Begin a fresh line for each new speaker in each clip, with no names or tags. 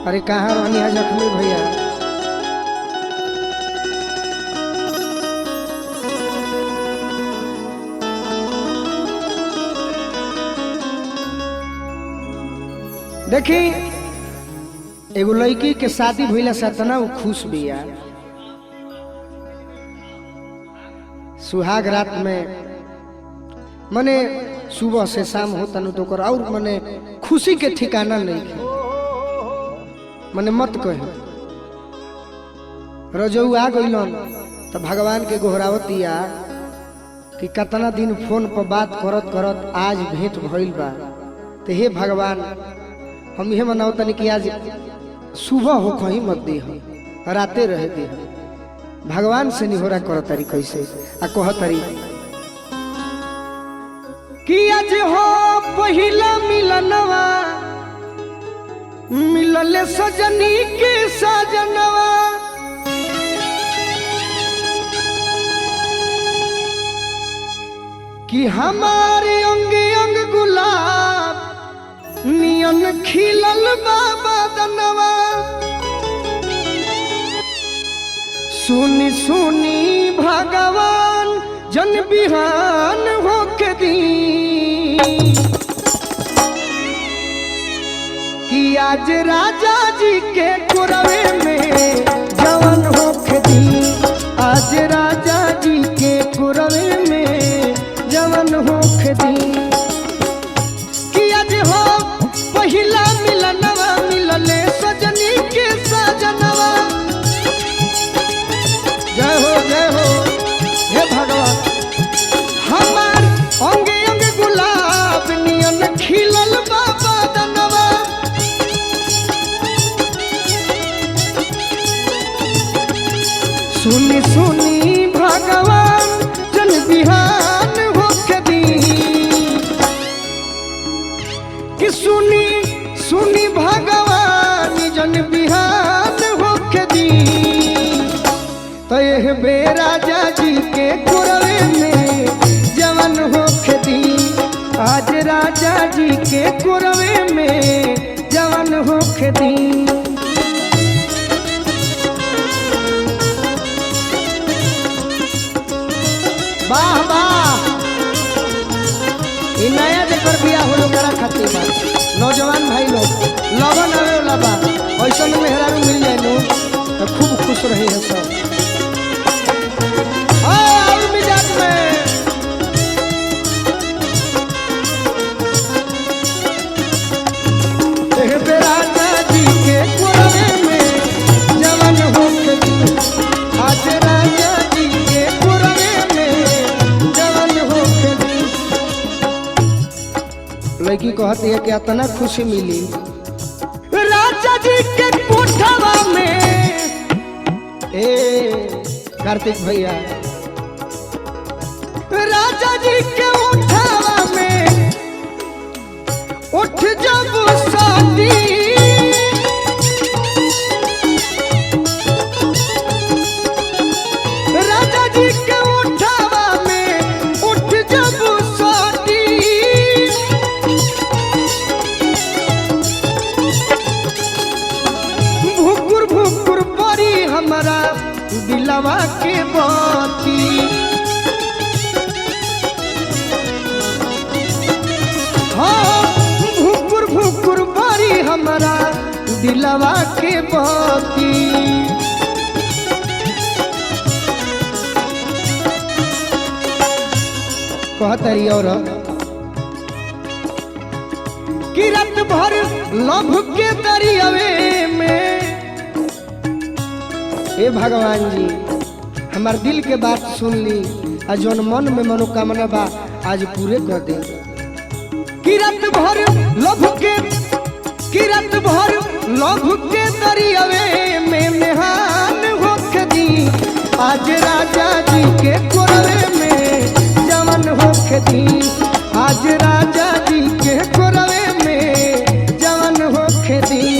अरे कहाँ रहनी है जख्मी भैया। देखी एगो लड़की के शादी भइला से तना वो खुश बिया। सुहाग रात में मने सुबह से शाम होता न तो कर और मने खुशी के ठिकाना नहीं है। मने मत कहे रजऊ आ गइलन तो भगवान के गोहरावतिया कि कितना दिन फोन पर बात करत करत आज भेंट भइल बा। तो हे भगवान हम यह मनाओ तनी कि आज सुबह हो कहीं मत दी राते रह दी। भगवान से निहोरा कर तारी कैसे आ कह तारी कि आज हो पहिला मिलनवा मिलले सजनी के सजनवा कि हमारे अंग अंग गुलाब नियन खिलल बाबा दनवा। सुनी सुनी भगवान जन बिहान होके दी कि आज राजा जी के कुरवे में जवन होके दी। आज राजा जी के कुरवे में जवन होके दी कि आज हो पहिला मिलनवा मिलले सजनी के सजनवा। जय हो हे भगवान हमार अंगे अंगे गुलाब नियन खिलल बाबा दनवा। सुनी सुनी भगवान जन बिहान होके दी कि सुनी सुनी भगवान जन बिहान होके दी। तो यह बे राजा जी के कुरवे में जवन होके दी। आज राजा जी के कुरवे में जवन होके दी। वाह वाह नया जेकर बिया हो करा खातिर बा नौजवान भाई लोग लगन आवे वाला बा ऐसा मेहरारू मिल जाए लो तो खूब खुश रहे है सब। और मिजाज में राजा जी के कुरवे में जवन होके दी। आज राजा जी के कुरवे में जवन होके दी। लड़की कहती है कि इतना खुशी मिली राजा जी के कोठवा में। कार्तिक भैया राजा जी के उठावा में उठ जब शादी राजा जी के उठावा में उठ जब शादी भुकुर भुकुर परी हमारा दिलवा के बाती। हाँ भुकुर भुकुर परी हमारा दिलवा के बाती। कहतरी और कि रात भर लभ के दरियावे में। हे भगवान जी हमार दिल के बात सुन ली आ जौन मन में मनोकामना बा आज पूरे कर दे। कि रात भर लभ के दरियावे में मेहान होके दी। आज राजा जी के कुरवे में जवन होके दी। आज राजा जी के कुरवे में जवन होके दी।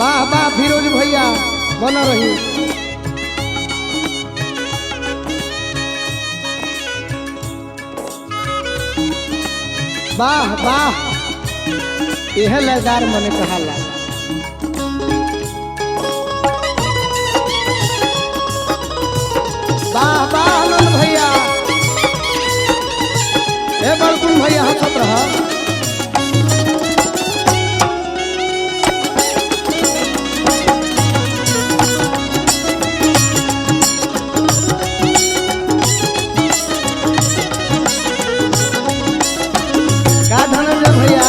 वाह फिरोज भैया बना रही। वाह वाह यह लयदार मने कहाला। वाह वाह आनंद भैया, ए बलकुन भैया हंसत रहा। का धनंजय भैया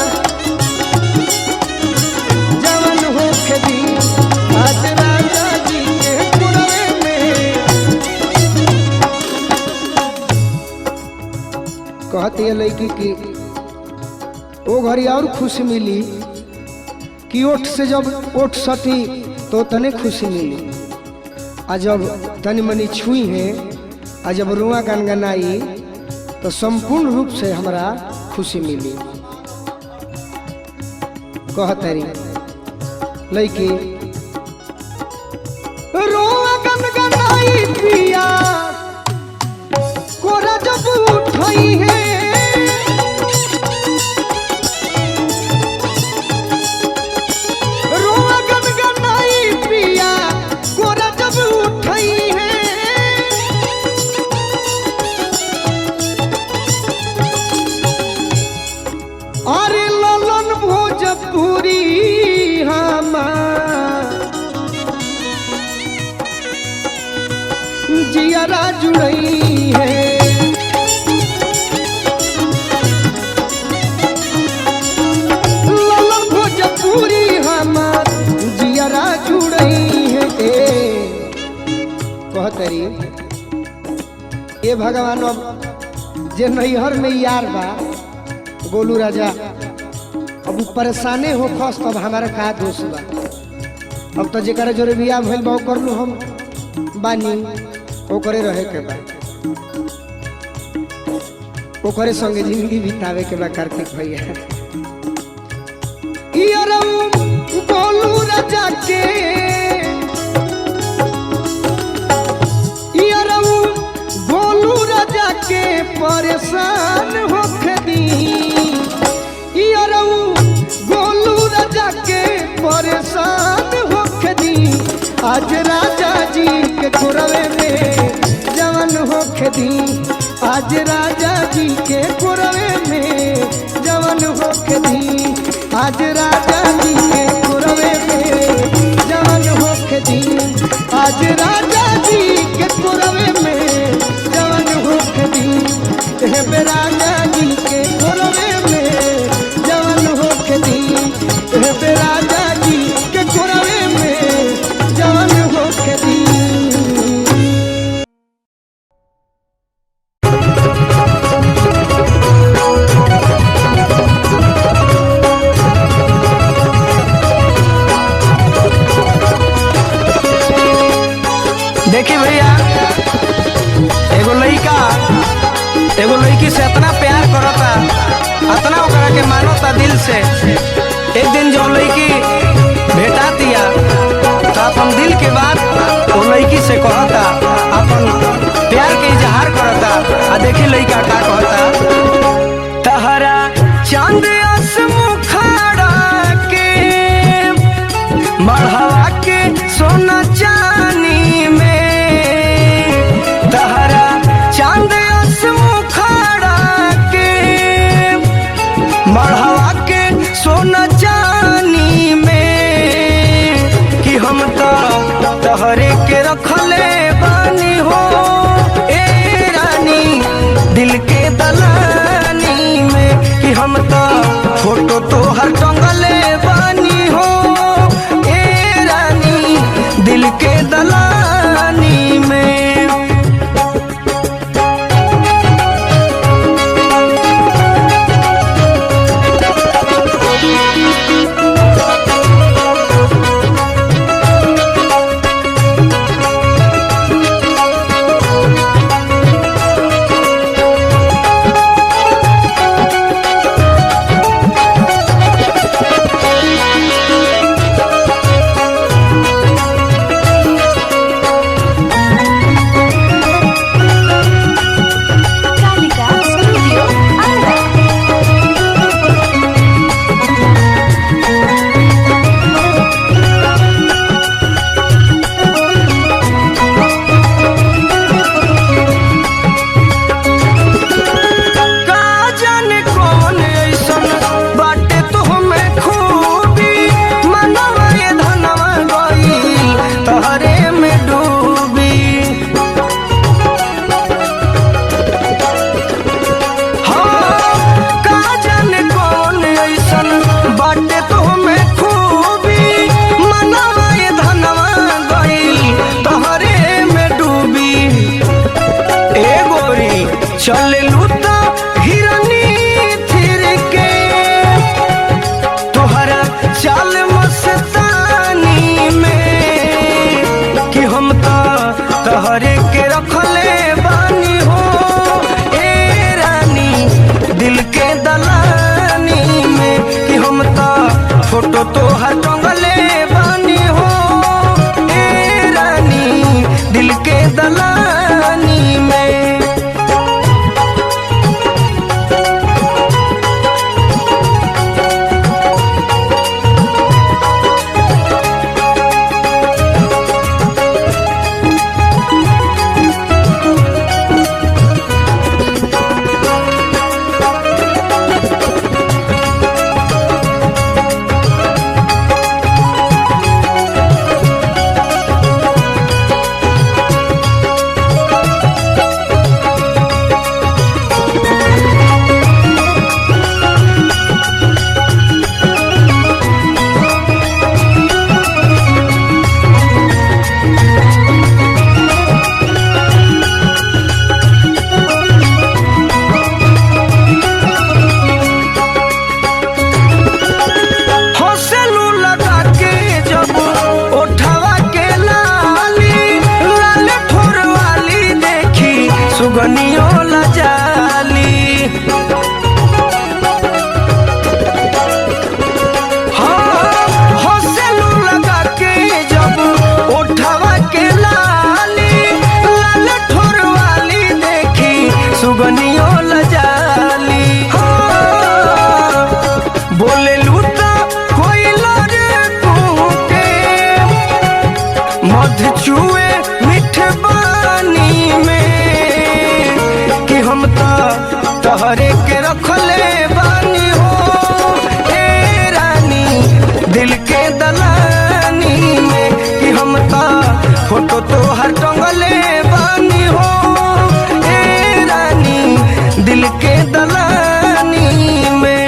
जवन हो खेती आज राजा जी के पुरवे में कहती है लड़की की वो घड़ी और खुशी मिली कि ओठ से जब ओठ सटी तो तने खुशी मिली, आ जब तनी मनी छुई है आ जब रुआ गनगनाई तो संपूर्ण रूप से हमरा खुशी मिली। कहतरी लड़की रुआ गनगनाई पिया कोरा जब उठाई है, रुआ गनगनाई पिया कोरा जब उठाई है। अरे ललन भोजपुरी जियारा जुड़ई है, ललन भोजपुरी हमार जियारा जुड़ई है। कहतरी ये भगवान अब जे नैहर में यार बा गोलू राजा अब परेशाने हो खस तब हमारा का दोष बा। अब तो जेकर जोरे बियाह भइल बा कर लू हम बानी ओकरे रहे के बा, ओकरे संगे जिंदगी बितावे के बा। कार्तिक भैया गोलू राजा के गोलू राजा के परेशान होके दी, गोलू राजा के परेशान होके दी। आज राजा जी के कोरवे में जवन होके दी, आज राजा जी के कोरवे में जवन होके दी, आज राजा जी के कोरवे में जवन होके दी, आज राजा जी के कोरवे में जवन होके दी। राजा जी के कोरवे में जवन होके दी, राजा जी के कोरवे में जवन होके दी।
देखी भैया एगो लड़की से इतना प्यार करता, इतना ओकरा के मानता दिल से। एक दिन जो लड़की भेटा दिया तो अपन दिल के बात वो लड़की से कहता, अपन प्यार के इजहार करता। आ देखी लड़का का कहता, तहरा चांद मुखाड़ा के मढ़वा के सोना चानी में, तहरा चांद मुखाड़ा के मढ़वा के सोना चानी में, कि हम तो तहरे के रखले बानी हो ए रानी दिल के दलानी में, कि हम तो फोटो तो हर टंगले बानी हो ए दलानी में कि हम तो फोटो तो हर टंगले बानी हो ए रानी दिल के दलानी में। छुए मिठ बानी में कि हम तो तहरे के रखले बानी हो ए रानी दिल के दलानी में कि हम तो फोटो तो हर टंगले बानी हो ए रानी दिल के दलानी में।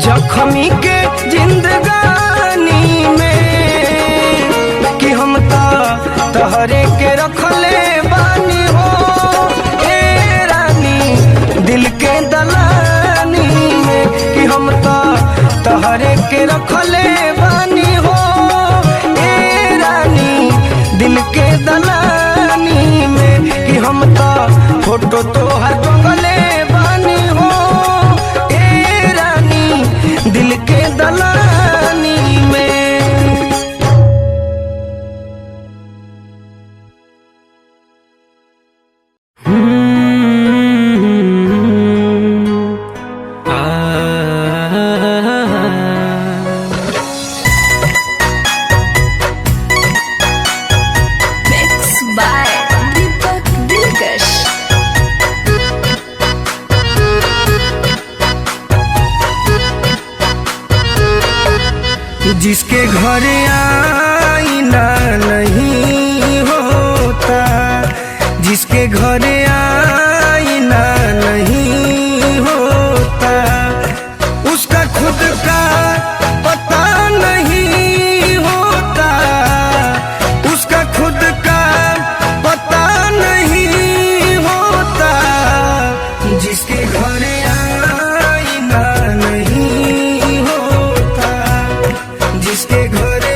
जख्मी के जिंदगानी में कि हम तो तहरे के रखले बानी हो ए रानी दिल के दलानी में कि हम तो तहरे के रखले बानी हो ए रानी दिल के दलानी में कि हम तो फोटो तो हर टंगले बानी हो ए रानी दिल के दलानी में। जिसके घर आईना नहीं होता, जिसके घर आईना नहीं होता, उसका खुद का पता नहीं होता, उसका खुद का पता नहीं होता। जिसके घर आईना नहीं होता, जिसके घर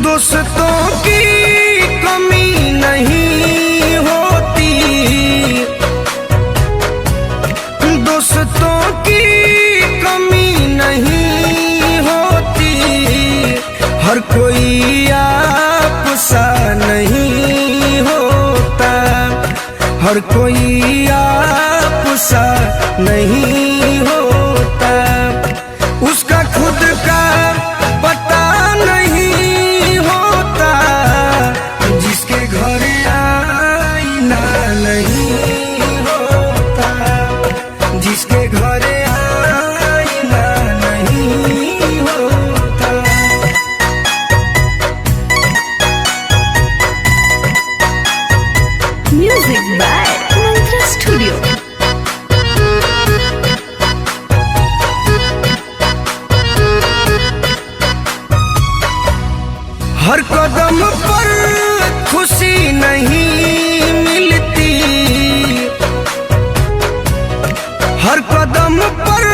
दोस्तों की कमी नहीं होती, दोस्तों की कमी नहीं होती, हर कोई आप सा नहीं होता, हर कोई आप सा नहीं होता, उसका खुद का पता नहीं होता, जिसके घर आईना नहीं होता, जिसके घर आईना नहीं होता।
Music by Mantra studio.
हर कदम पर खुशी नहीं मिलती, हर कदम पर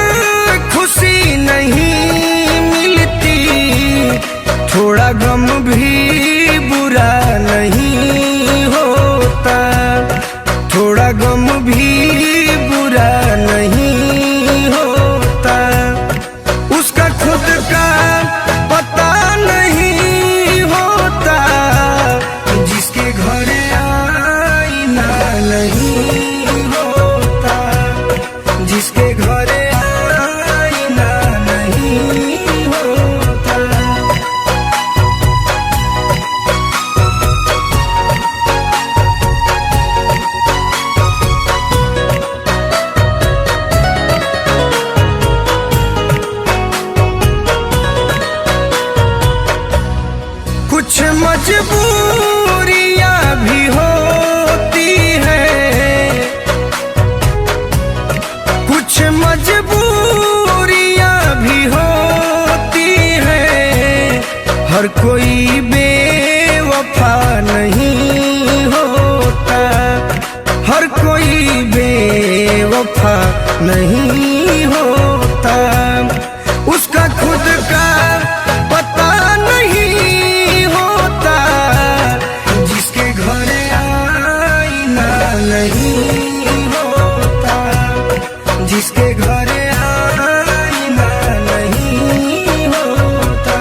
खुशी नहीं मिलती, थोड़ा गम भी बुरा नहीं होता, थोड़ा गम भी बुरा नहीं होता, उसका खुद का पता नहीं होता, जिसके घर आईना नहीं होता, जिसके घर आईना नहीं होता। कुछ मजबूरियां भी होती हैं, कुछ मजबूरियां भी होती हैं, हर कोई बेवफा नहीं होता, हर कोई बेवफा नहीं होता, उसका खुद का पता नहीं होता, जिसके घर आईना नहीं होता, जिसके घर आईना नहीं होता,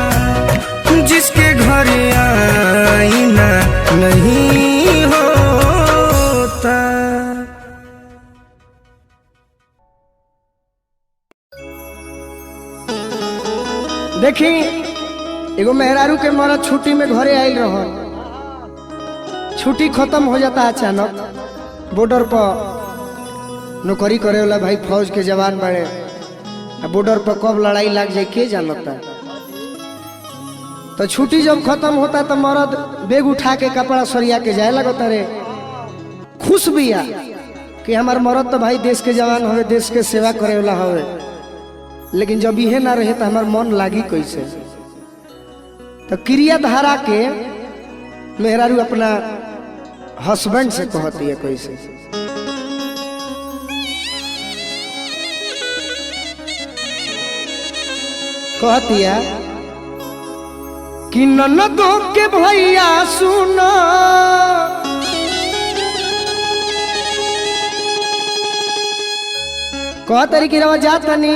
जिसके घर आईना नहीं होता।
देखी एगो मेहरारू के मरद छुट्टी में घरे आयल रह, छुट्टी खत्म हो जाता अचानक, बॉर्डर पर नौकरी करे वाला भाई फौज के जवान बड़े, बॉर्डर पर कब लड़ाई लग जाए के जानता। तो छुट्टी जब खत्म होता तो मरद बैग उठा के कपड़ा सरिया के जाए लगता रे, खुश भी आ कि हमार मरद तो भाई देश के जवान हवे, देश के सेवा करे वाला हवे, लेकिन जब इहे ना रहे तो हमार मन लागी कैसे। तो क्रिया धारा के मेहरारू अपना हस्बैंड से कहती है कैसे, कहती है कि ननदो के भैया सुनो, कह तरी की रवा जात बनी,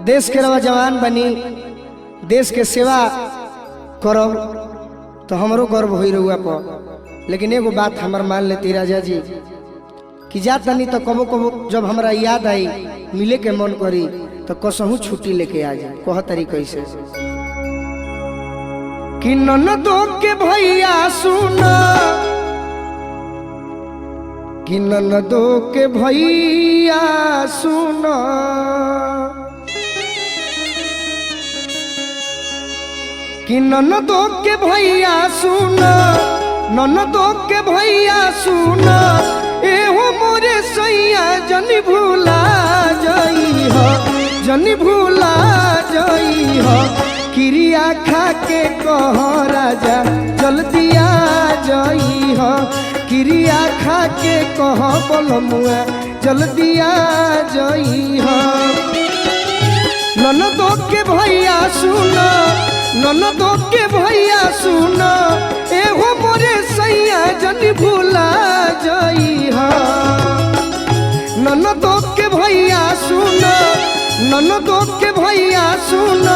देश के रवा जवान बनी, देश के सेवा करो तो हमरो गर्व हो रहुआ पर। लेकिन एगो बात हमार मान लेती राजा जी कि जात बनी तो कबो कबो जब हमरा याद आई मिले के मन करी तो कसहू छुट्टी लेके आ जाए। कह तरी कैसे कि ननदो के भैया सुनो, कि ननदो के भैया सुनो, कि ननदो के भैया सुनो, ननदो के भैया सुनो, एहो मोरे सैया जनी भूला जाई हो, जनी भूला जाई हो, क्रिया खा के कह राजा जल्दी आ जाई हो, क्रिया खा के कह बोलमुआ जल्दी आ जाई हो। ननदो के भैया सुनो, ननदो के भैया सुनो, भूला जइहा ननदो के भैया सुन ननदो के भैया सुन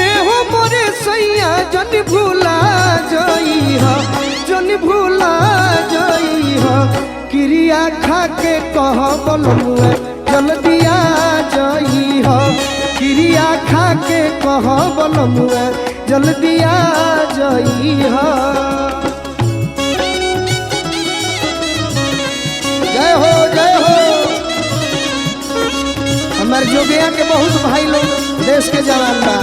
एहो मोरे सैया जन भूला जइहा जन भूला जइहा क्रिया खा के कह बलमुआ जल्दी आ जइहा क्रिया खा के कह बलमुआ जल्दी आ जइहा। जय हो जय हो। हमारे जोगिया के बहुत भाई लोग देश के जवान बा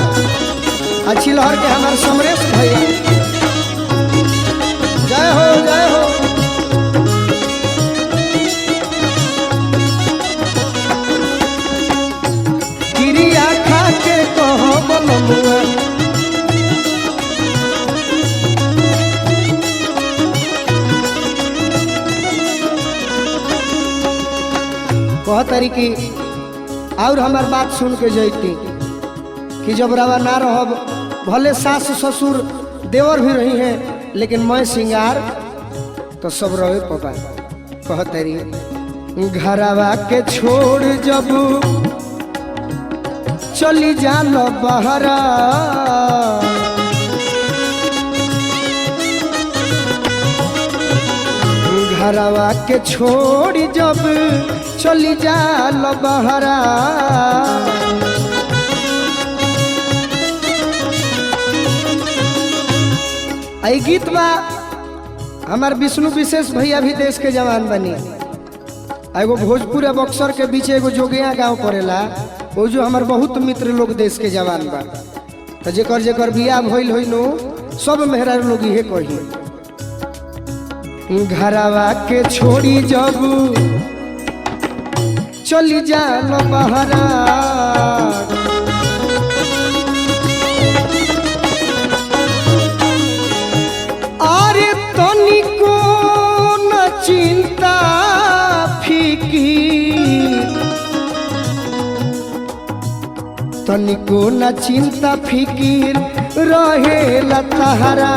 अच्छी लहर के हमारे समरेश भैया जय हो जय हो। क्रिया खा के कह बलमुआ कह तरीकी और हमार बात सुन के जैती कि जब रवा ना रहब भले सास ससुर देवर भी रही हैं लेकिन मैं सिंगार तो सब रहे पपा। कह तरी घरवा के छोड़ जब चली जान बहरा घरवा के छोड़ जब चली जाल बहरा आई गीत बा हमार विष्णु विशेष भैया भी देश के जवान बनी। एगो भोजपुर या बक्सर के बीच एगो जोगिया गांव पड़ेला वो जो हमार बहुत मित्र लोग देश के जवान बा तो जेकर जेकर बियाह भइल होई नो सब मेहरारू लोग इहे कही घरवा के छोड़ी जब चली जाल बहरा अरे तनिको न चिंता फिकीर तनिको न चिंता फिकीर रहेला तहरा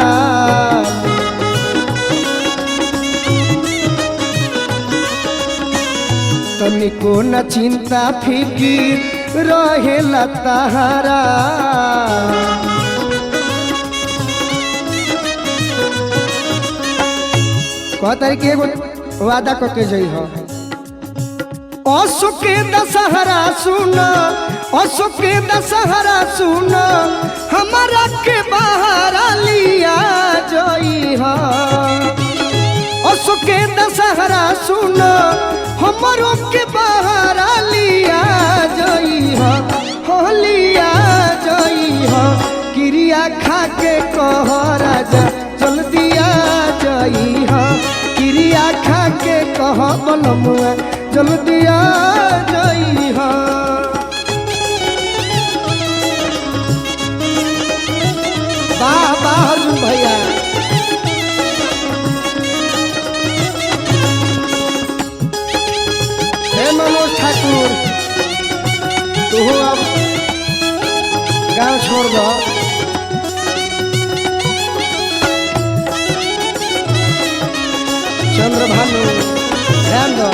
तनिको न चिंता फिकीर रहेला तहरा कह तरीके एगो वादा करके जइह अशोक के दशहरा सुन अशोक के दशहरा सुन हमारा के बाहर लिया जइह अशोक के दशहरा सुन हमारो के बाहर लिया जइह हो लिया जइह क्रिया खा के कह राजा जल्दी आ जइह क्रिया खा के कह बलमुआ जल्दी आ जइह। वाह वाह अर्जुन भैया हे मनोज ठाकुर तू अब गाँव छोड़ दो चंद्रभानु ध्यान दो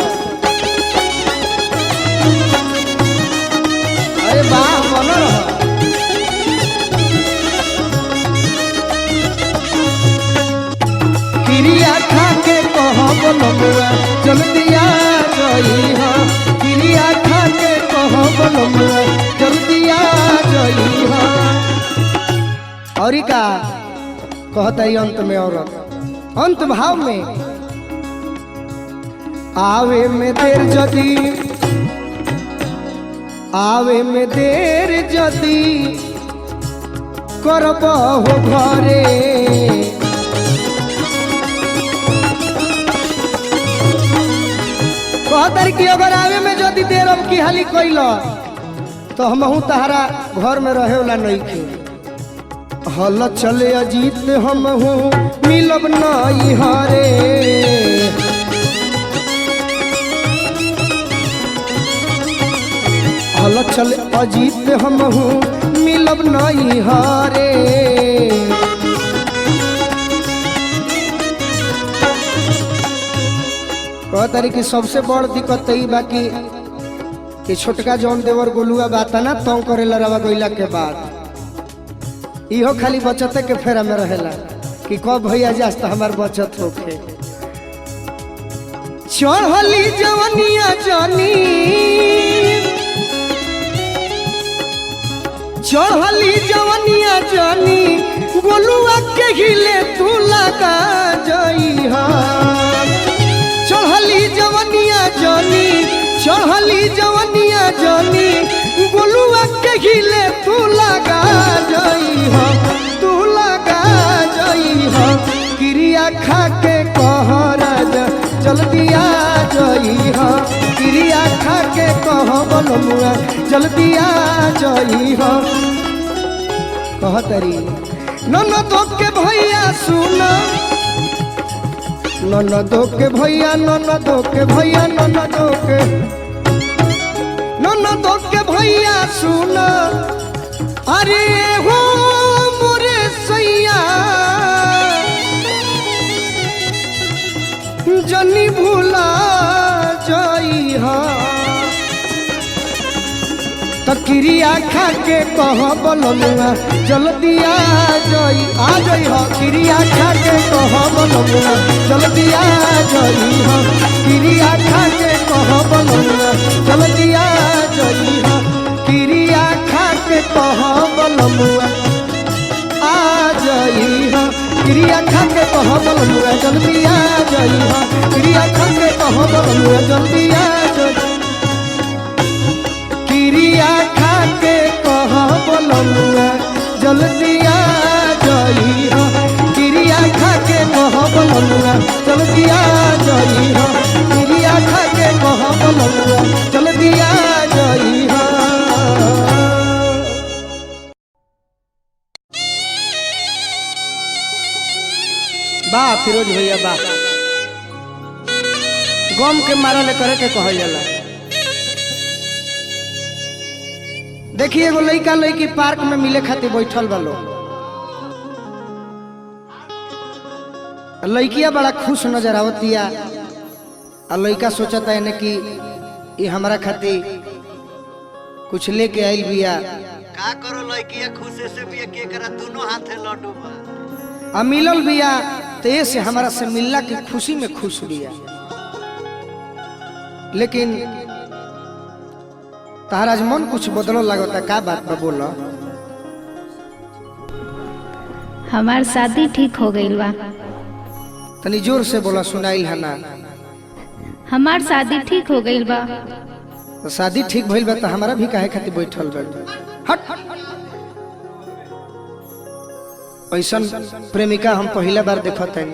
अरे वाह बन रहा क्रिया खा के कह बलमुआ जल्दी आ जइह क्रिया खा के कह बलमुआ जल्दी आ जइह। और का कहता है अंत में औरत अंत भाव में आवे में देर जदी आवे में देर जदी करब हो घरे कहतर कि अगर आवे में जदी देर अब की हाली कैल तो हमहू तहरा घर में रहे वाला नहीं थे हल चले अजीत हमहू मिलब नहीं हरे हल चले अजीत हमहू मिलब नहीं हरे कहतारी कि सबसे बड़ दिक्कत ई बा कि छोटका जौन देवर गोलुआ बाता ना तो करेला रवा गइला के बाद इहो खाली बचते के फेरा में रहेला कि कब भैया जास्त हमार बचत होखे। चढ़ली जवनिया जानी चढ़ली जवनिया जानी गोलुआ के हिले तू लगा जइहा। चढ़ली जवनिया जानी चढ़ली जवनिया जानी गोलुआ के हिले तू लगा जइहा तू लगा जइहा। क्रिया खा के कह राजा जल्दी आ जइहा क्रिया खा के कह बलमुआ जल्दी आ जइहा। कहतरी ननदो के भैया सुना ननदो के भैया ननदो के भैया ननदो के भैया सुना अरे हो मोरे सैया जनी भूला जइहा। क्रिया खा के कह बलमुआ जल्दी आ जइहा क्रिया खा के कह बलमुआ जल्दी आ जइहा क्रिया खा के कह बलमुआ जल्दी आ जइहा क्रिया खा के कह बलमुआ आ जइहा क्रिया खा के कह बलमुआ जल्दी आ जइहा क्रिया खा के कह बलमुआ जल्दी आ जइहा क्रिया खा के कह बलमुआ जल्दी आ जइहा क्रिया खा के कह बलमुआ जल्दी आ जइहा क्रिया खा के कह बलमुआ जल्दी आ जइहा। वाह फिरोज भैया वाह गम के मारल करे के कहल जाला। देखिए एगो लड़का लड़की पार्क में मिले खातिर बैठल बा लोग लड़किया बड़ा खुश नजर आवतिया और लड़का सोचता है कि ये हमारा खातिर कुछ लेके आइल बिया
का करो लड़किया खुशे से भी के करा दोनों हाथे लड्डू बा
आ मिलल बिया तो ये से हमारा से मिलला की खुशी में खुश बिया। लेकिन तारा आज मन कुछ बदलो लगता का बात बा बोला।
हमार शादी ठीक हो गई बा।
तनी जोर से बोला सुनाइल है ना।
हमार शादी ठीक हो गई बा।
तो शादी ठीक भइल बा तो हमारा भी काहे खातिर बैठल बा। हट ऐसा प्रेमिका हम पहला बार देखत हन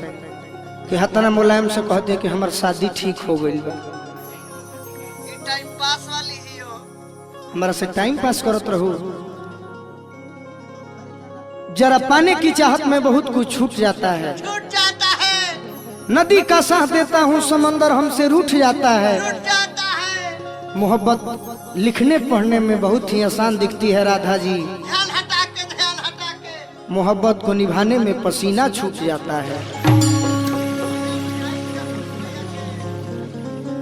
कि हतना मुलायम से कहते कि हमार शादी ठीक हो गई बा।
ये टाइम पास वाली ही हो
हमारा से टाइम पास करत रहू। जरा पाने की चाहत में बहुत कुछ छूट जाता है।
छूट जाता है
नदी का साथ देता हूँ समंदर हमसे रूठ जाता है।
छूट जाता है।
मोहब्बत लिखने पढ़ने में बहुत ही आसान दिखती है राधा जी।
ध्यान हटा के
मोहब्बत को निभाने में पसीना छूट जाता है।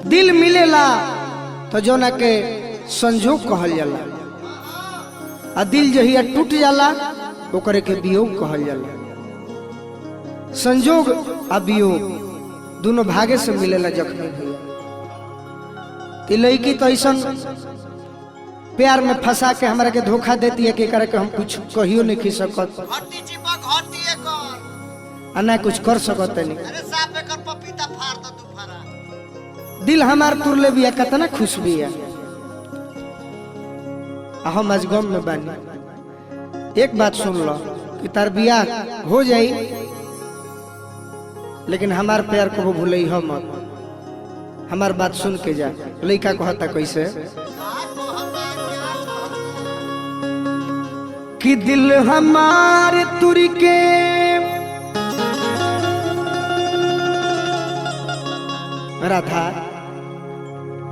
दिल मिलेला तो जो ना के संजोग कहल जाला आ दिल जहिया टूट जाला ओकरे के वियोग कहल जाला। संजोग आ वियोग दोनों भागे से मिलेला जख्मी भैया। कि लड़की तो ऐसा प्यार में फंसा के हमरा के धोखा देती है कि करे के हम कुछ कहियो नहीं खी सकत
घटी चिपक घटी एक
आ ना कुछ कर सकत नहीं।
अरे साफ एकर पपीता फाड़ दो तू फारा।
दिल हमार तुरले बिया कितना खुश बिया। हम आज गम में बानी। एक बात सुन लो कि तार बियाह हो जाई लेकिन हमार प्यार को वो भूलई हो मत। हमार बात सुन के जा। लड़का कहता कैसे कि दिल हमारे तुरी के राधा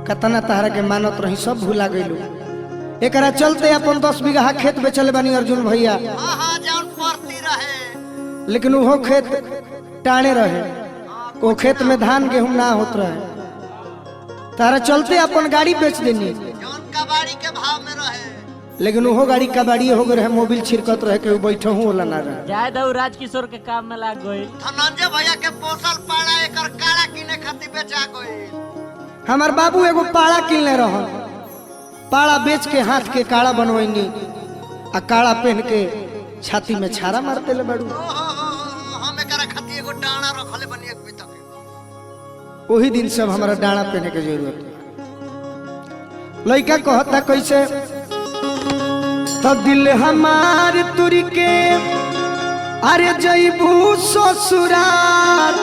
कतना तारा के मानत रही सब भूला गइलू। एकरा चलते अपन 10 बीघा खेत बेचले बानी अर्जुन भैया।
हां हां जान पड़ती रहे
लेकिन वो खेत टाणे रहे। वो खेत में धान गेहूं ना होत रहे। तारा चलते अपन गाड़ी बेच देनी,
जौन कबाड़ी के भाव में रहे।
लेकिन वो गाड़ी कबाड़ी हो गए रहे, मोबिल छिड़कत रहे के बैठे हूँ वाला ना रहे।
जाए दऊ राजकिशोर के काम में लाग गई।
धनंजय भैया के पोसल पाड़ा एकर काड़ा किने खातिर बेचा गई।
हमार बाबू एगो पाड़ा किनले रहन, पाड़ा बेच के हाथ के काड़ा बनवैनी आ काड़ा पहन के छाती में छारा मारते ले बड़ू।
हम एकरा खातिर एगो डाना रखले बनी एक भी तक।
वही दिन से हमारा डाना पहने के जरूरत है। लड़का कहता कैसे, तो दिल हमार तुरी के अरे जईबू ससुराल,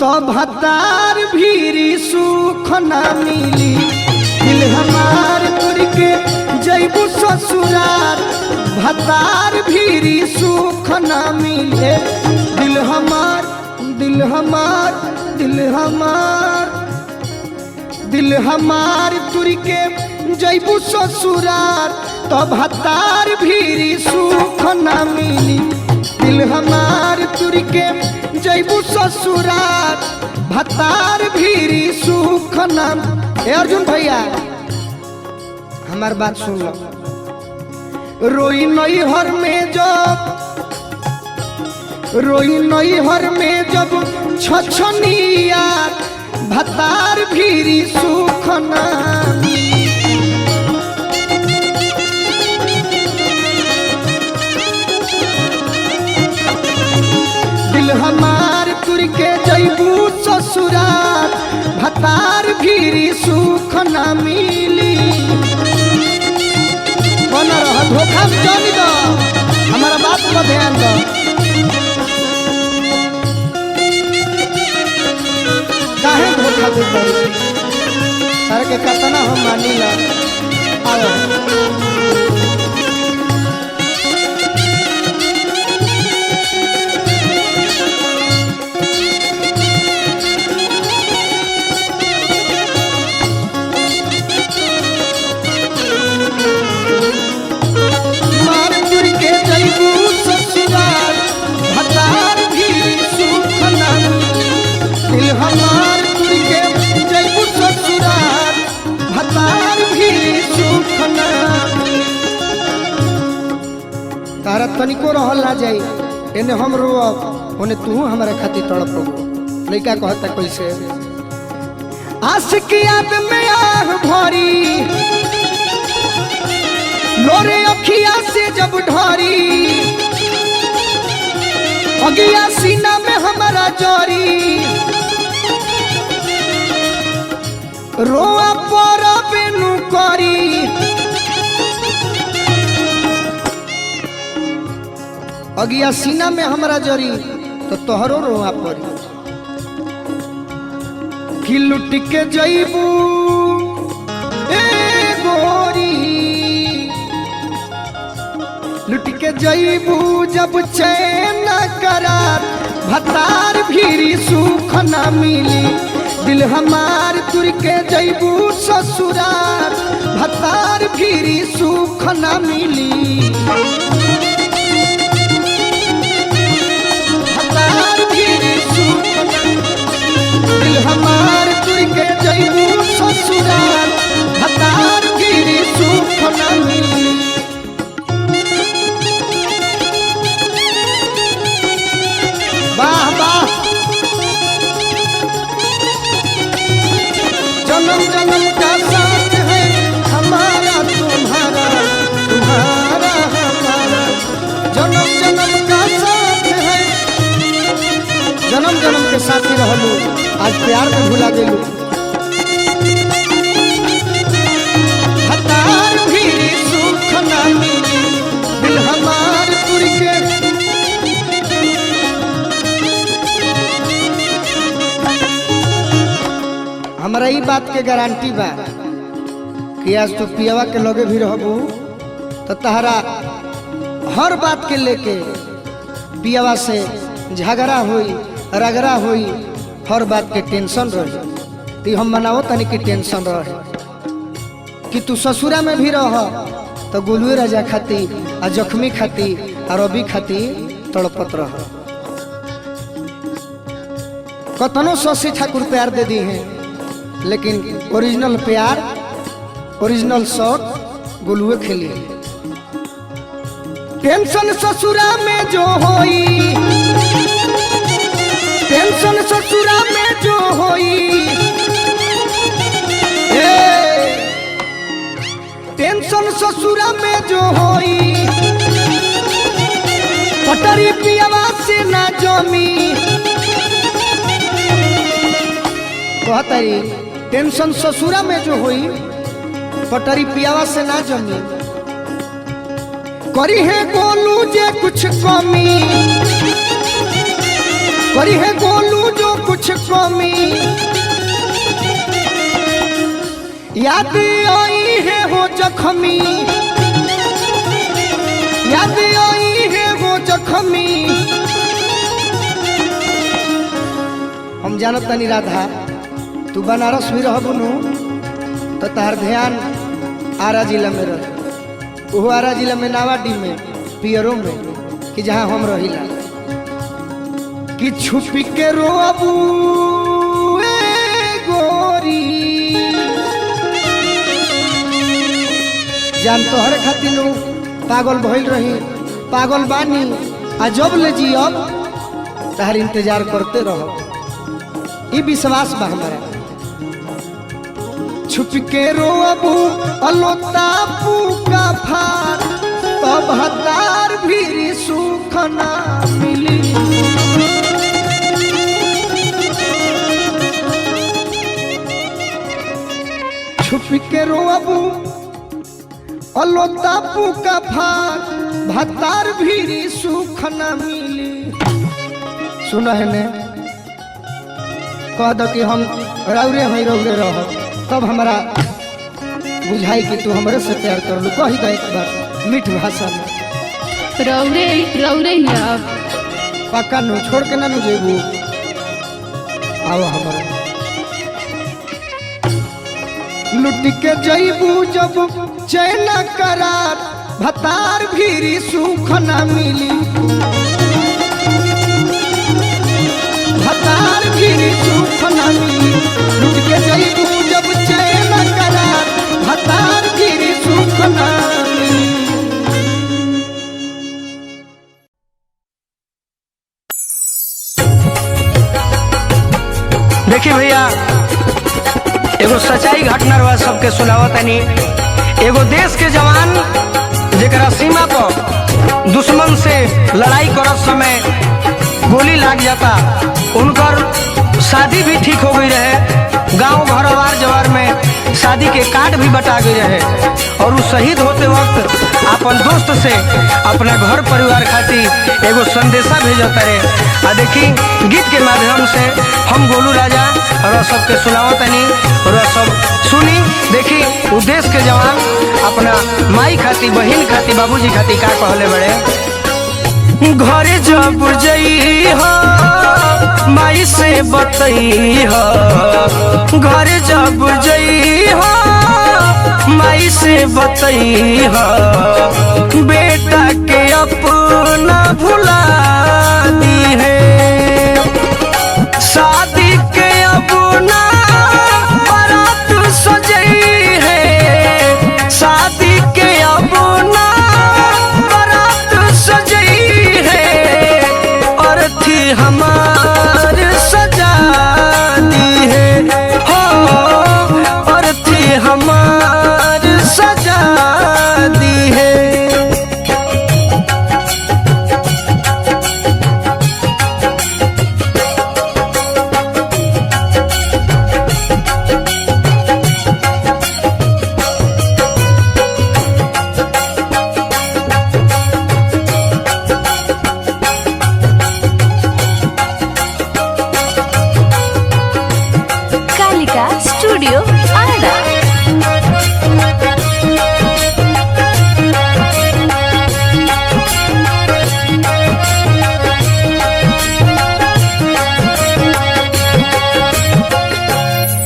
तो भतार भीरी सुख ना मिली। दिल हमार तुरी के जईबू ससुराल, भतार भीरी सुख ना मिले। दिल हमार दिल हमार दिल हमार दिल हमार तुरी के जईबू ससुरार, तो भतार भीरी सुख ना मिली। दिल हमार तुरी के जईबू ससुरार, भतार भीरी सुख ना। ए अर्जुन भैया हमार बात सुन लो। रोई नई हर में जब छछनिया, भतार भीरी सुख ना मिली। दिल हमार तुर के जईबू ससुराल, भतार भीरी सुख ना मिली। बना रहा धोखा में जानी दो, हमारा बात पर ध्यान दो। काहे धोखा देता तारे के कतना हम मानी ला। आओ मार तुर के जईबू ससुराल, भतार भीरी सुख ना मिली। दिल हमार तुर के जईबू ससुराल, भतार भीरी सुख ना मिली। तारा तनिको रहल ना जाई, एने हम रोब ओने तू हमारे खातिर तड़प। लइका कहता कैसे, आशिक याद में आह भरी, लोरे अखिया से जब ढारी, अगिया सीना में हमारा जारी। रोआ परा बेनु करी, अगिया सीना में हमारा जरी, तो तोहरो रोआ परी। कि लुट के जईबू ए गोरी, लुट के जईबू जब चैन करार, भतार भीरी सुख ना मिली। दिल हमार तुर के जईबू ससुरार, भतार भीरी सुख ना मिली। भतार भीरी सुख ना मिली। दिल हमार तुर के जईबू ससुरार, भतार भीरी सुख ना मिली। वाह वाह, जन्म जन्म का साथ है हमारा तुम्हारा, तुम्हारा हमारा। जन्म जन्म का साथ है, जन्म जन्म के साथी रहलू, आज प्यार में भुला गेलू। भतार भीरी सुख ना मिली। दिल हमार तुर के हमारा ई बात के गारंटी बा कि आज तू पियावा के लगे भी रहबू, तो तहरा हर बात के लेके पियावा से झगड़ा होई, रगड़ा होई, हर बात के टेंशन रही। ती हम मनाओ तनी की टेंशन रहे कि तू ससुरा में भी रह, तो गुलुए राजा खाती आ जख्मी खाती आ रवि खाती तड़पत रह। कतनो शशि ठाकुर प्यार दे दी हैं, लेकिन ओरिजिनल प्यार ओरिजिनल शॉट गोलुए खेली। टेंशन ससुरा में जो होई, टेंशन ससुरा में जो होई, टेंशन ससुरा में जो होई, पटरी पियावा से ना जमी। कहतरी टेंशन ससुरा में जो होई, पटरी पियावा से ना जमी। करी है गोलू जे कुछ कमी, करी है गोलू जो कुछ कमी। याद आई है वो जख्मी, याद आई है वो जख्मी। हम जानत तनी राधा तू बनारस भी रहबू नु तो तहर ध्यान आरा जिला में रह, वो आरा जिला में नावाडी में पियरों में कि जहाँ हम रहिला कि छुपी के रोबू गोरी। जान तोहर खातिर पागल भइल रही, पागल बानी आ जब ले जी अब तहर इंतजार करते रहो, ई विश्वास बा हमारा। छुप के रोबू अलोतापू का फार, तब हतार भी सुख ना मिली। छुप के रोबू अलोतापू का फार, भतार भी सुख न मिली। सुना है ने कह दो कि हम रौरे हैं रौरे रह, तब हमारा बुझाई कि तू हमरे से प्यार कर लू। कही दे एक बार मीठ भाषा में,
रौरे रौरे ही अब
पक्का नु छोड़ के ना नु जेबू। आओ हमारा लुट के जईबू जब चैन करार, भतार भी सुख न मिली। भतार भी सुख न मिली, लुट के जईबू जब चैन करार, भतार भी सुख न मिली।
देखिए भैया एगो सच्चाई घटना रहा सबके सुनावतनी। एगो देश के जवान जेकरा सीमा पर दुश्मन से लड़ाई करत समय गोली लाग जाता, उनकर शादी भी ठीक हो गई रहे। गांव घर अवार जवार में शादी के कार्ड भी बटा गई रहे और वो शहीद होते वक्त अपन दोस्त से अपना घर परिवार खातिर एगो संदेशा भेजता रहे। आ देखी गीत के माध्यम से हम गोलू राजा और सबके सुनावतनी और सब सुनी। देखी वो देश के जवान अपना माई खातिर, बहन खातिर, बाबूजी खातिर का कहले बड़े। घरे जब जई हो माई से बतई हो, घरे जब जई हो माई से बतई हो, बेटा के अपना भुला दी है। शादी के अपना बारात सजई है, शादी के अपना बारात सजई है, और थी हमार सजा दी है हो, और थी हमार सजा दी है।
कालिका स्टूडियो आरा।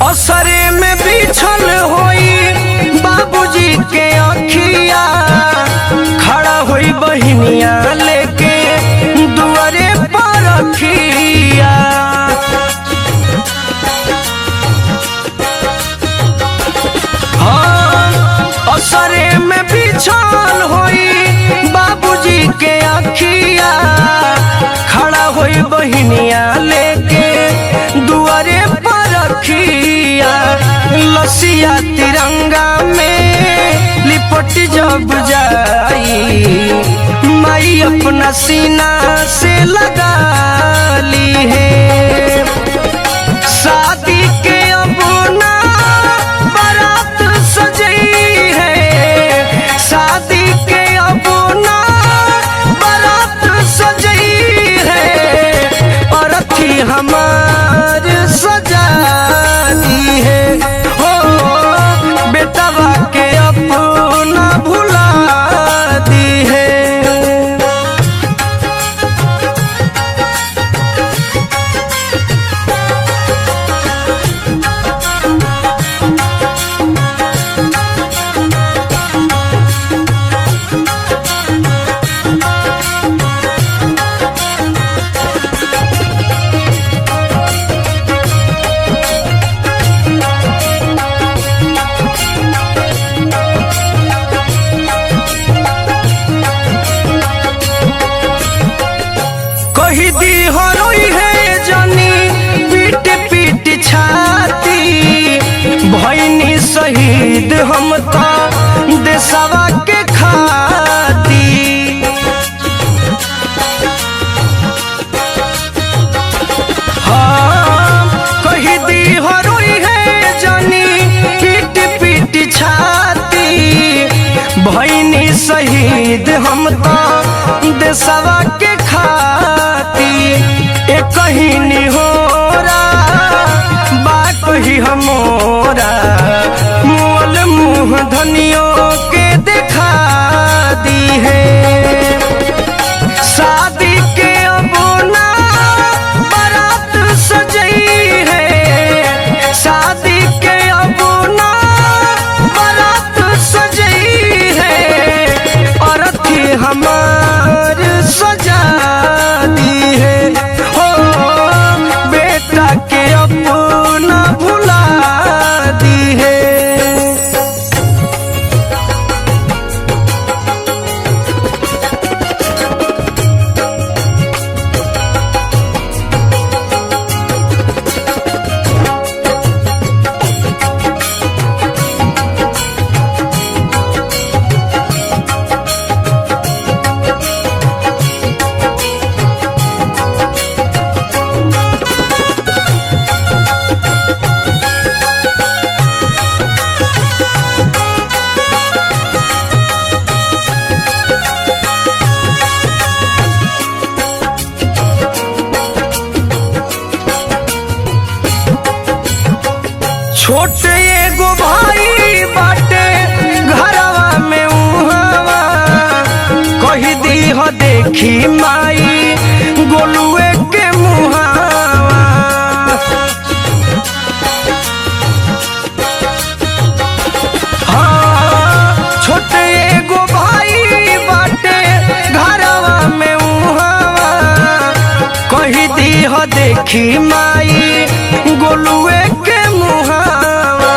असरे में बिछल होई बाबूजी के अखिया, खड़ा होई बहिनिया लेके दुआरे पर रखिया। बहनिया लेके दुआरे पर रखिया लसिया तिरंगा में लिपट जब जाई माई अपना सीना से लगा ली है। शादी के अब ना बारात सजई है, शादी के अब ना बारात सजई है, और अथी हमार सजा दी है हो बेटवा के अपना भुला दी है। कही दी हरोई है जनी पीट पीट छाती भैनी शहीद हम तो देशवा के खाती। हाँ कही दी हरोई है जनी पीट पीट छाती भैनी शहीद हम तो देशवा के खाती। एक कहीं निहोरा बात ही हमोरा मोल मुँह धनियों के दिखा दी है। शादी के अब ना बारात सजई है, शादी के अब ना बारात सजई है, और अथी हमार सजा दी है हो बेटा के अपना भुला दी है। छोटे एगो भाई बाटे घरवा में उहावा कही दी हो देखी माई गोलुए के मुहावा। हाँ छोटे एगो भाई बाटे घरवा में उहावा कही दी हो देखी माई गोलुए के मुहावा।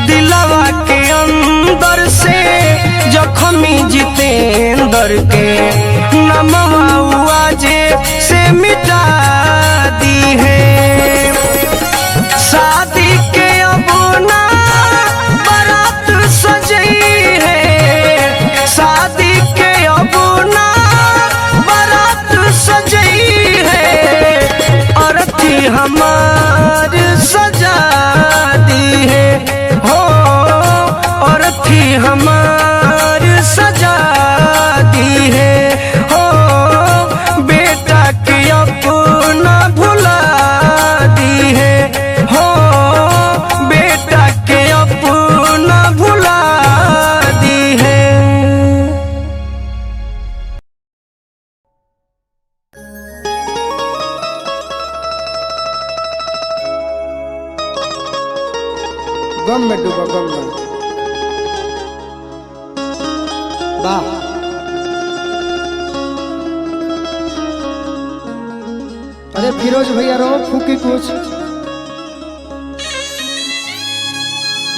दिलवा के अंदर से जख्मी जितेंद्र के नमवा जे से मिटा दी है। शादी के अब ना बारात सजई है, शादी के अब ना बारात सजई है, और अथी हमार सजा दी है हो और अथी हमार सजा दी है हो बेटा के अपना भुला दी है हो बेटा के अपना भुला दी है।
गम में डूबो गम में। वाह अरे फिरोज भैया रो फूकी कुछ।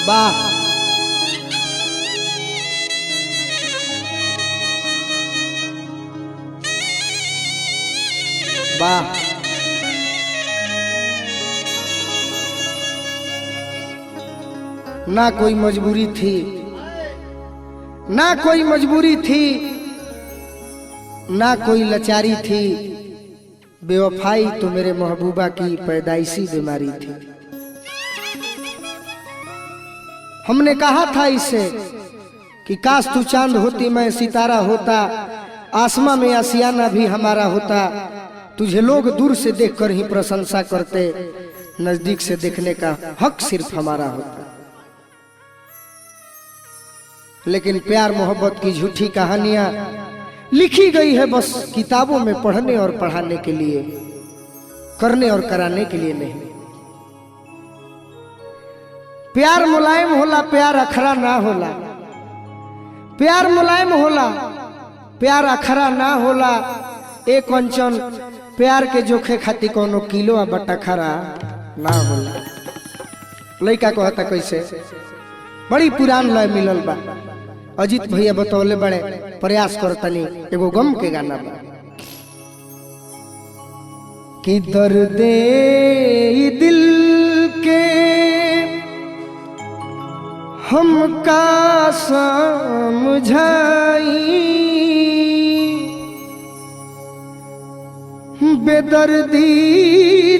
वाह वाह ना कोई मजबूरी थी, ना कोई मजबूरी थी, ना कोई लाचारी थी, बेवफाई तो मेरे महबूबा की पैदाइशी बीमारी थी। हमने कहा था इससे कि काश तू चांद होती मैं सितारा होता, आसमां में आसियाना भी हमारा होता, तुझे लोग दूर से देखकर ही प्रशंसा करते, नजदीक से देखने का हक सिर्फ हमारा होता। लेकिन प्यार मोहब्बत की झूठी कहानियां लिखी गई है बस किताबों में पढ़ने और पढ़ाने के लिए, करने और कराने के लिए नहीं। प्यार मुलायम होला, प्यार अखरा ना होला, प्यार मुलायम होला, प्यार अखरा ना होला। एक कंचन प्यार के जोखे खाती कोनो किलो आ बटा खरा ना होला। लड़का कहता कैसे, बड़ी पुरान लय मिलल बा, अजीत भैया बतौले बड़े, प्रयास करतनी, एगो गम के गाना बा कि दर्दे दिल के हमका समझाई, बेदर्दी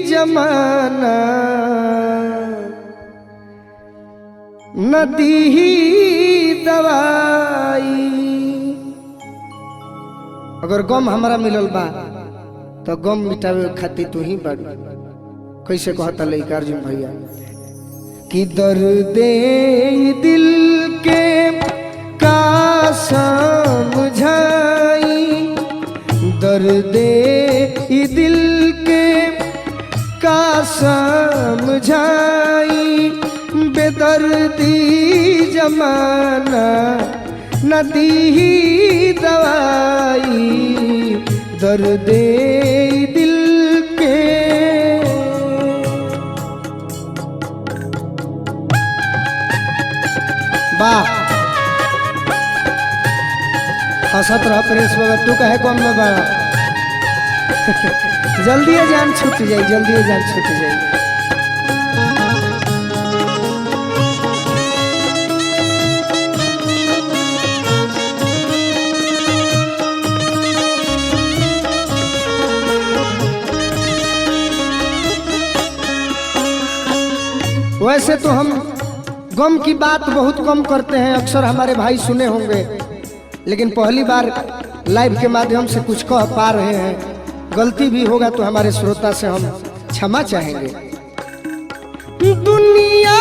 जमाना नदी दवाई। अगर गम हमारा मिलल बा तो गम मिटावे खातिर तू ही बाड़ी। कैसे कहता लइका अर्जुन भैया कि दर्दे दिल के का समझाई, दर्दे दिल के का समझाई, बेदर्दी जमाना नदी दवाई, दर्दे दिल के। वाह, हंसत रह प्रेस बगत, तू कहे कौन में बड़ा जल्दी जान छूट जाई, जल्दी जान छूट जाई। वैसे तो हम गम की बात बहुत कम करते हैं, अक्सर हमारे भाई सुने होंगे, लेकिन पहली बार लाइव के माध्यम से कुछ कह पा रहे हैं। गलती भी होगा तो हमारे श्रोता से हम क्षमा चाहेंगे। दुनिया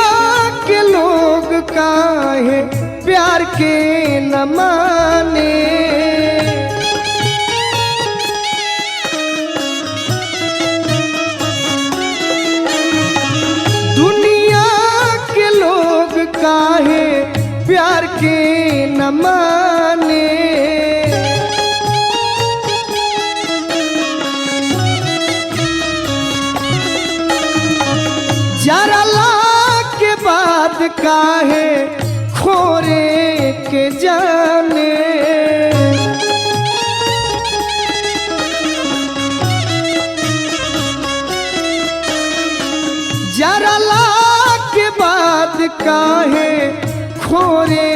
के लोग काहे प्यार के न माने, दुनिया के लोग काहे प्यार के न माने, जरला के बाद काहे खोरे के जाने, जरला के बाद काहे खोरे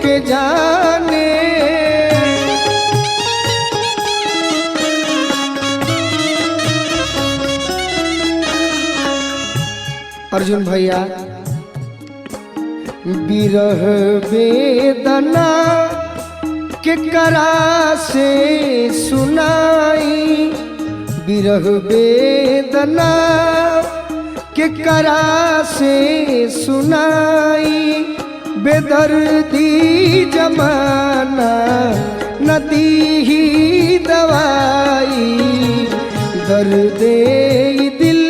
के जाने। अर्जुन भैया बिरह वेदना के करा से सुनाई, बिरह वेदना के करा से सुनाई, बेदर्दी जमाना नदी ही दवाई, दर्दे दिल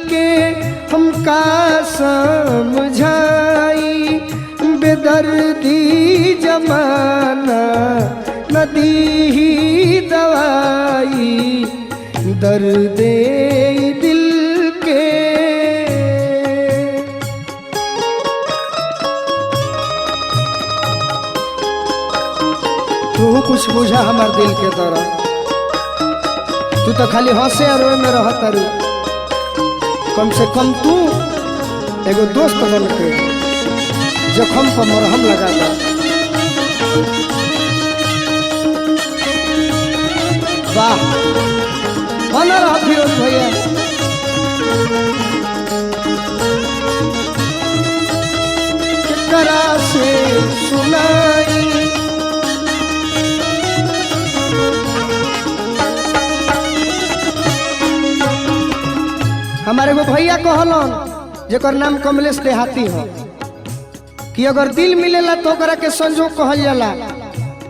के हमका समझाई, बेदर्दी जमाना नदी ही दवाई, दर्दे दिल के। तू कुछ बुझा हमार दिल के तरह, तू तो खाली हंसे और रोए में रह तारू, कम से कम तू एगो दोस्त बन के जख्म पर मरहम लगा दो। वाह बना रहा फिरोज भैया। केकरा से सुनाई हमारे वो भैया कहलन जेकर नाम कमलेश देहाती हो कि अगर दिल मिलेला तो ओकरा के संजोग कहल जाला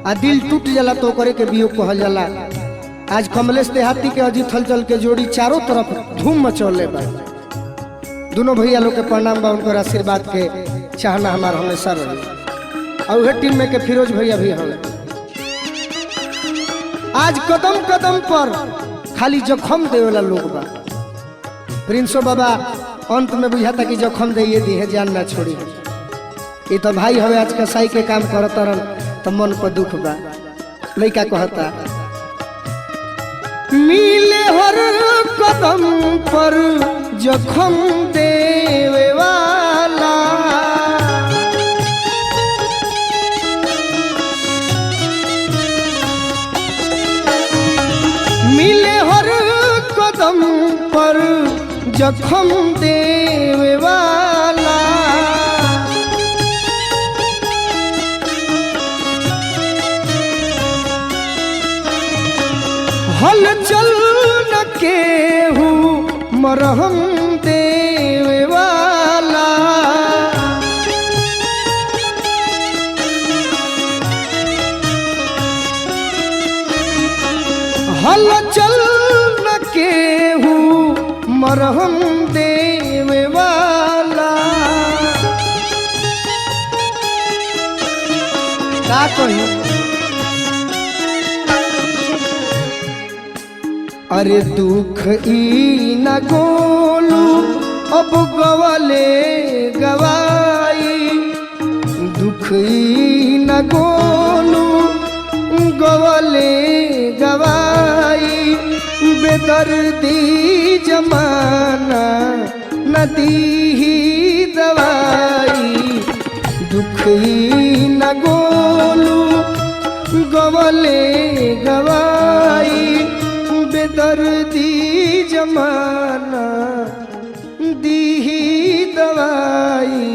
आ दिल टूट जाला तो ओकरे के वियोग कहल जाला। आज कमलेश देहाती के अजीत हलचल के जोड़ी चारों तरफ धूम मचौले बा। दोनों भैया लोग के प्रणाम बा, उनकर आशीर्वाद के चाहना हमारा हमेशा रही। और वह टीम में के फिरोज भैया भी हमें आज कदम कदम पर खाली जख्म देवेला लोग बा। प्रिंसो बाबा अंत में बुझाता कि जख्म दे दी है, जान ना छोड़ी। ये तो भाई हवे आज कसाई के काम करता रन तो मन पर दुख बा। लड़का कहता मिले हर कदम पर जख्म देवे वाला, मिले हर कदम पर जख्म देवे वाला, हल चल न केहू मरहम देवे वाला, हल चल न केहू मरहम देवे वाला। का कही अरे दुख ई न गोलू अब गवले गवाई, दुख ई न गोलू गवले गवाई, बेदर्दी जमाना नदी ही दवाई, दुख ही न गोलू गवले गवाई, बेदर्दी जमाना दी ही दवाई,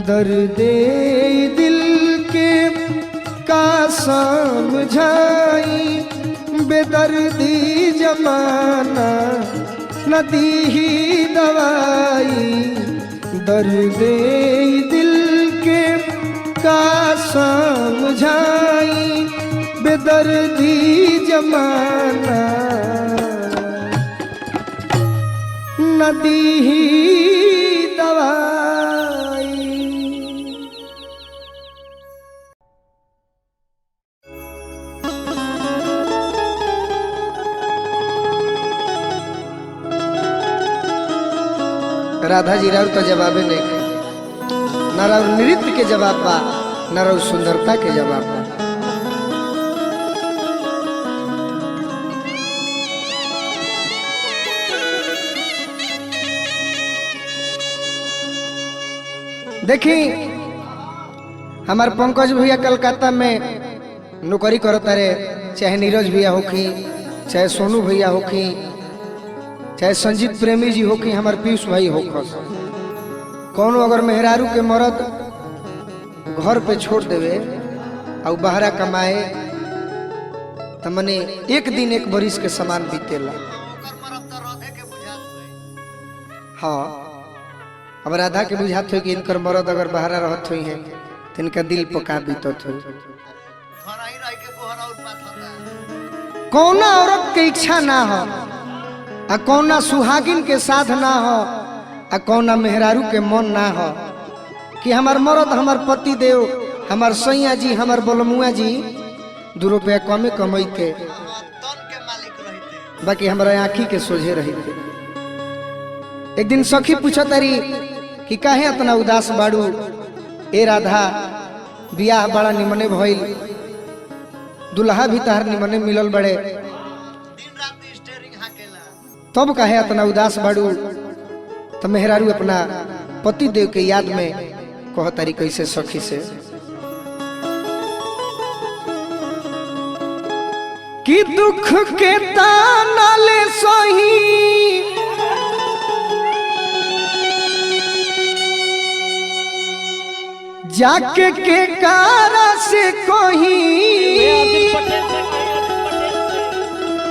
दर्दे दिल के का समझाई, बेदर्दी जमाना नदी ही दवाई, दर्दे दिल के का समझाई, बेदर्दी जमाना नदी ही दवाई। राधा जी राउर तो जवाबे नहीं, न राउर नृत्य के जवाब बा न राउर सुंदरता के जवाब बा। देखी हमार पंकज भैया कलकत्ता में नौकरी करता रे, चाहे नीरज भैया होखी, चाहे सोनू भैया होखी, चाहे संजीत प्रेमी जी होखी, हमार पीयूष भाई होखस। कौनो अगर मेहरारू के मरद घर पे छोड़ देवे और बहरा कमाए तो मने एक दिन एक बरिस के समान बीतेला। हाँ अब राधा के बुझात हो कि इनकर मरद अगर बहरा रहत हुई है तो इनका दिल पका बीतत हो। कौना औरत के इच्छा ना हो आ कौना सुहागिन के साथ ना हो आ कौना मेहरारू के मन ना हो कि हमार मरद हमार पति देव हमार सैया जी हमार बलमुआ जी 2 रुपया कमे कमैते बाकी हमारा आँखी के सोझे रही थे। एक दिन सखी पूछा तारी कि काहे इतना उदास बाड़ू, ए राधा बियाह बड़ा निमने भइल, दुल्हा भी तार निमने मिलल बड़े, तब काहे इतना उदास बाड़ू। तो मेहरारू अपना पति देव के याद में कह तारी कैसे सखी से कि दुख के ताना ले सही जाके के कारा से कोही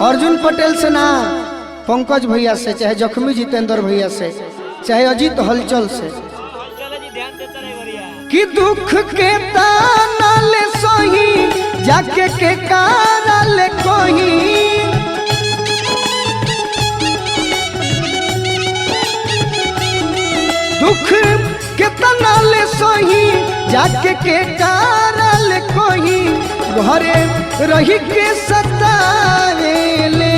अर्जुन पटेल से ना पंकज भैया से चाहे जख्मी जितेंद्र भैया से चाहे अजीत हलचल से कि दुख के ताना ले सही जाके के कारा ले कोही दुख के ताना ले सही जाके के कारा ले कोही घरे रही के सतावेले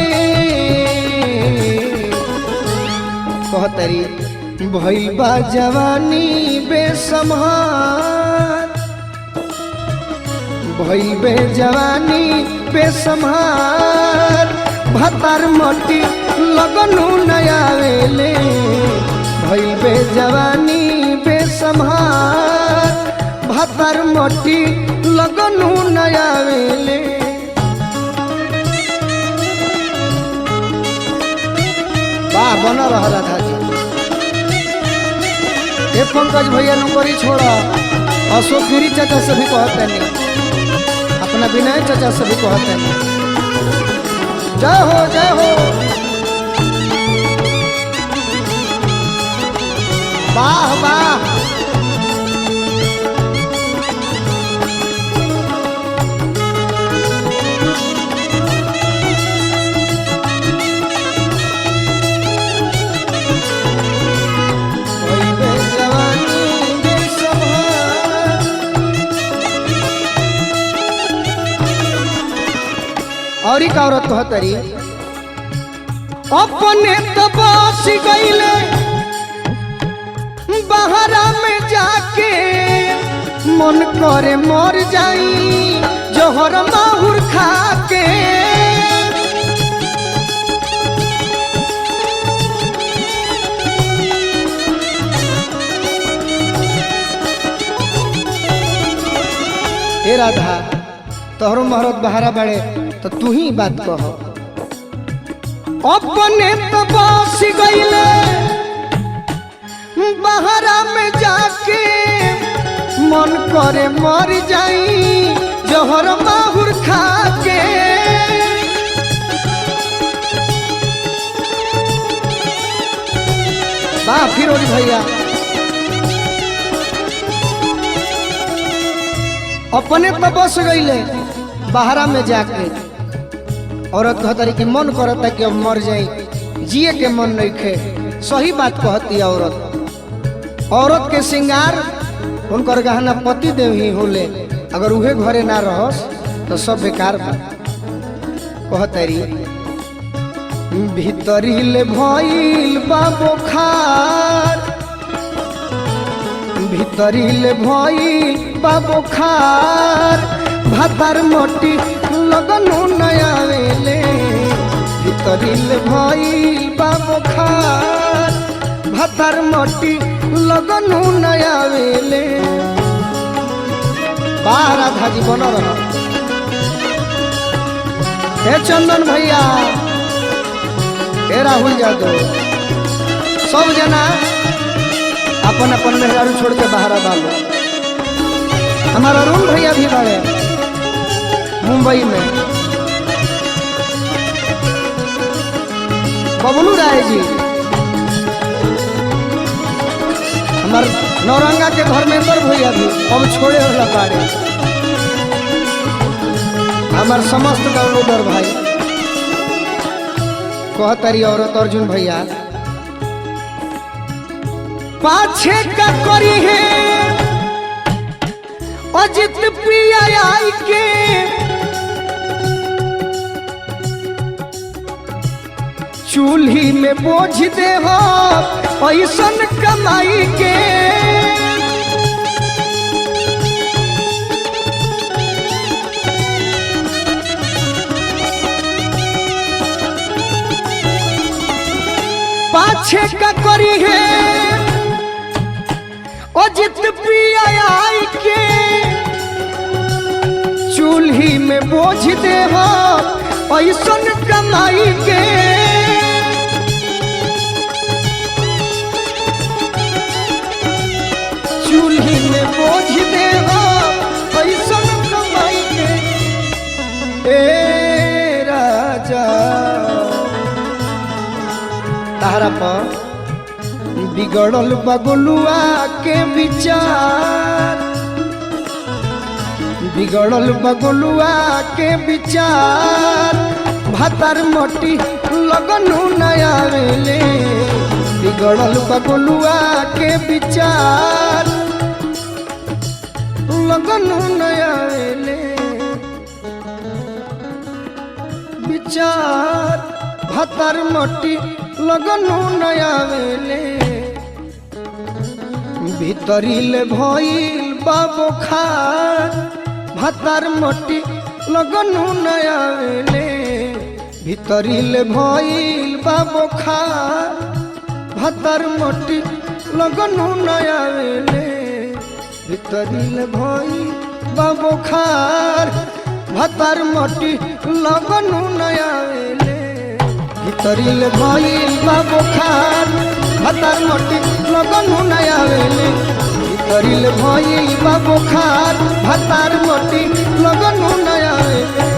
कहतरी भइल बा जवानी बेसम्हार भइल बे जवानी बेसम्हार भतार मटी लगनु नयावेले भइल बे जवानी बेसम्हार भतार मटी लगनु नयावेले वाह बना रहा राधा जी ये पंकज भैया नौकरी छोड़ा अशोक गिरी चाचा से भी कहते नहीं अपना विनय चाचा से भी कहते नहीं जय हो जय हो वाह वाह और एक औरत कहतरी अपने तो बस गईले बहरा में जाके मन करे मर जाई जोहर माहुर खा के ए राधा तोहरो महरत बहरा बड़े तो तू ही बात कह अपने तो बस गईले बहरा में जाके मन करे मर जाई जोहर माहुर खा के वाह फिरोज भैया अपने तो बस गईले बहरा में जाके औरत कहतरी कि मन करता कि अब मर जाई जिए के मन नहीं खे सही बात कहती औरत औरत के श्रृंगार उनकर गहना पति देव ही होले अगर उहे घरे ना रहस तो सब बेकार बा कहतरी भीतरी ले भइल बा बुखार भीतरी ले भइल बा बुखार भातार मोटी लगनु नयावेले भीतरी ले भइल बा बुखार भातार मोटी लगनु नयावेले बाहर राधा जी बन रहा हे चंदन भैया हे राहुल यादव सब जना अपन अपन मेहरारू छोड़ के बाहर डालो हमारा अरुण भैया भी बड़े मुंबई में बबलू राय जी हमार नौरंगा के घर में पर भैया भी अब छोड़े वाला बाड़े हमार समस्त डाउनलोडर भाई कहतरी औरत अर्जुन भैया पाछे का करी है अजित पिया आई के चूल्ही में बोझ दे हो पैसन कमाई के पाछे का करी है अजित पिया आई के चूल्ही में बोझ दे हो ऐसन कमाई के चूल्ही में बोझ दे हो ऐसन कमाई के ए राजा तारा पर बिगड़ल बगुलुआ के विचार बिगड़ल बगुलुआ के विचार भातर मोटी लगनु नया वेले बिगड़ल बगुलुआ के विचार लगनु नया वेले विचार भातर मोटी लगनु नया वेले भीतरील भइल बाबो खार भातार मोटी लगनु नया वेले भीतरील भइल बाबो खार भातार मोटी लगनु नया वेले भीतरील भइल बाबो खार भातार मोटी लगनु नया वेले भीतरील भइल बाबो खार भातार मोटी लगनु नया वेले भीतरील भइल बाबो खार भातार मोटी लगनु नया वेले।